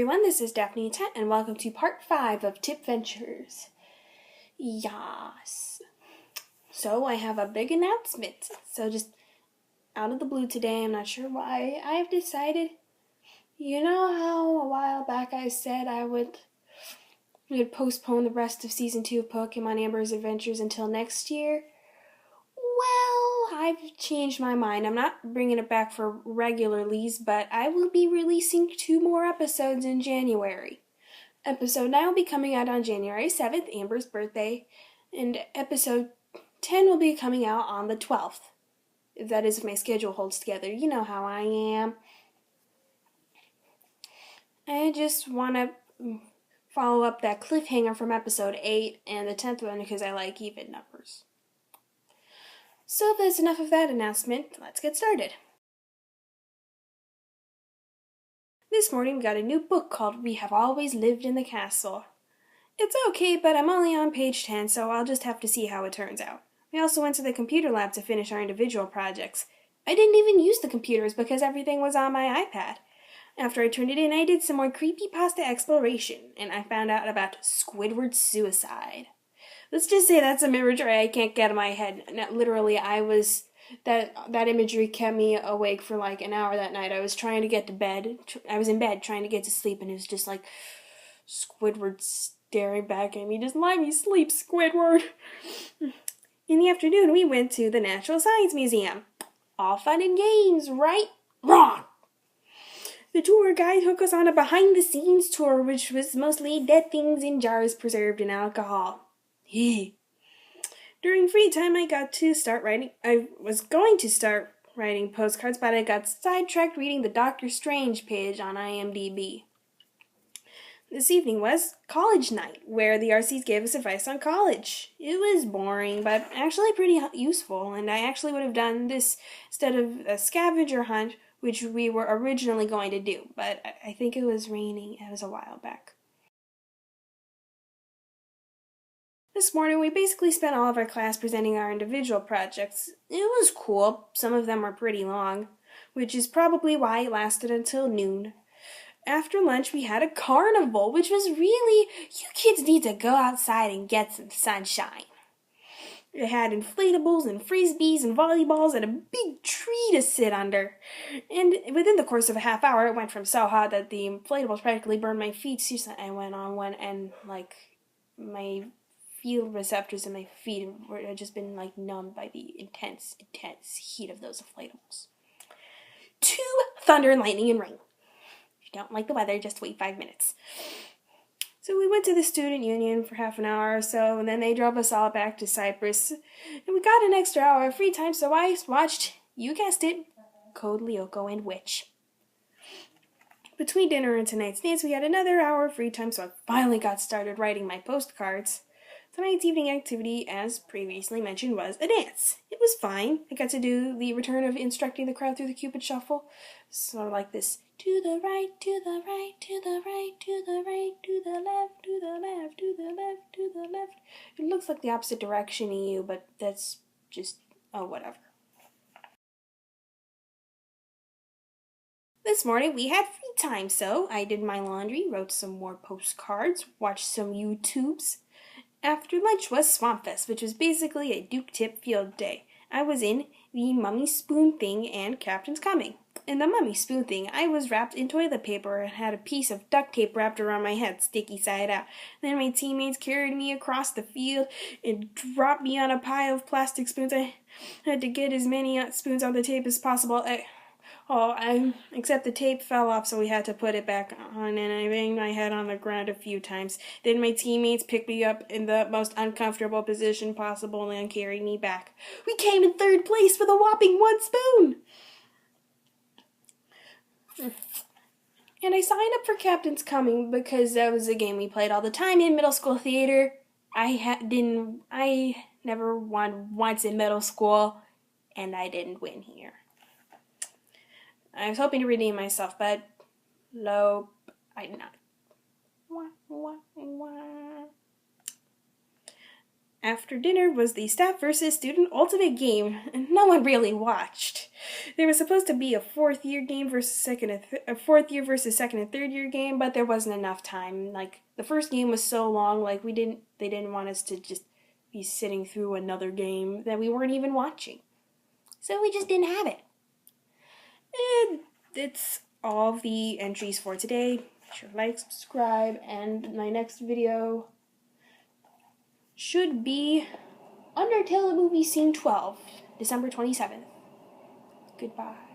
everyone, this is Daphne Tett, and welcome to part 5 of TIPventures. Yes. So I have a big announcement. So just out of the blue today, I'm not sure why, I've decided, you know how a while back I said we would postpone the rest of Season 2 of Pokemon Amber's Adventures until next year? Well, I've changed my mind. I'm not bringing it back for regular release, but I will be releasing 2 more episodes in January. Episode 9 will be coming out on January 7th, Amber's birthday, and episode 10 will be coming out on the 12th. That is, if my schedule holds together. You know how I am. I just want to follow up that cliffhanger from episode 8 and the 10th one because I like even numbers. So that's enough of that announcement. Let's get started. This morning we got a new book called We Have Always Lived in the Castle. It's okay, but I'm only on page 10, so I'll just have to see how it turns out. We also went to the computer lab to finish our individual projects. I didn't even use the computers because everything was on my iPad. After I turned it in, I did some more creepypasta exploration, and I found out about Squidward's suicide. Let's just say that's some imagery I can't get in my head. Literally, that imagery kept me awake for like an hour that night. I was trying to get to bed. I was in bed trying to get to sleep, and it was just like Squidward staring back at me. Just let me sleep, Squidward. In the afternoon, we went to the Natural Science Museum. All fun and games, right? Wrong! The tour guide took us on a behind-the-scenes tour, which was mostly dead things in jars preserved in alcohol. During free time, I was going to start writing postcards, but I got sidetracked reading the Doctor Strange page on IMDb. This evening was college night, where the RCs gave us advice on college. It was boring, but actually pretty useful, and I actually would have done this instead of a scavenger hunt, which we were originally going to do, but I think it was raining. It was a while back. This morning, we basically spent all of our class presenting our individual projects. It was cool. Some of them were pretty long, which is probably why it lasted until noon. After lunch, we had a carnival, which was really, you kids need to go outside and get some sunshine. It had inflatables and frisbees and volleyballs and a big tree to sit under. And within the course of a half hour, it went from so hot that the inflatables practically burned my feet. Seriously, I went on one and my feel receptors in my feet had just been numbed by the intense heat of those inflatables. 2 thunder and lightning and rain. If you don't like the weather, just wait 5 minutes. So we went to the student union for half an hour or so, and then they drove us all back to Cyprus. And we got an extra hour of free time, so I watched, you guessed it, Code Lyoko and Witch. Between dinner and tonight's dance, we had another hour of free time, so I finally got started writing my postcards. Tonight's evening activity, as previously mentioned, was a dance. It was fine. I got to do the return of instructing the crowd through the Cupid Shuffle. Sort of like this. To the right, to the right, to the right, to the right, to the left, to the left, to the left, to the left. It looks like the opposite direction of you, but that's just, whatever. This morning we had free time, so I did my laundry, wrote some more postcards, watched some YouTubes. After lunch was Swamp Fest, which was basically a Duke Tip field day. I was in the Mummy Spoon thing and Captain's Coming. In the Mummy Spoon thing, I was wrapped in toilet paper and had a piece of duct tape wrapped around my head, sticky side out. Then my teammates carried me across the field and dropped me on a pile of plastic spoons. I had to get as many spoons on the tape as possible. Except the tape fell off, so we had to put it back on, and I banged my head on the ground a few times. Then my teammates picked me up in the most uncomfortable position possible and carried me back. We came in 3rd place with a whopping 1 spoon! And I signed up for Captain's Coming because that was a game we played all the time in middle school theater. I never won once in middle school, and I didn't win here. I was hoping to redeem myself, but I did not. After dinner was the staff versus student ultimate game, and no one really watched. There was supposed to be a fourth year game versus a fourth year versus second and third year game, but there wasn't enough time. Like the first game was so long, like they didn't want us to just be sitting through another game that we weren't even watching. So we just didn't have it. And it's all the entries for today. Make sure to like, subscribe, and my next video should be Undertale the Movie Scene 12, December 27th. Goodbye.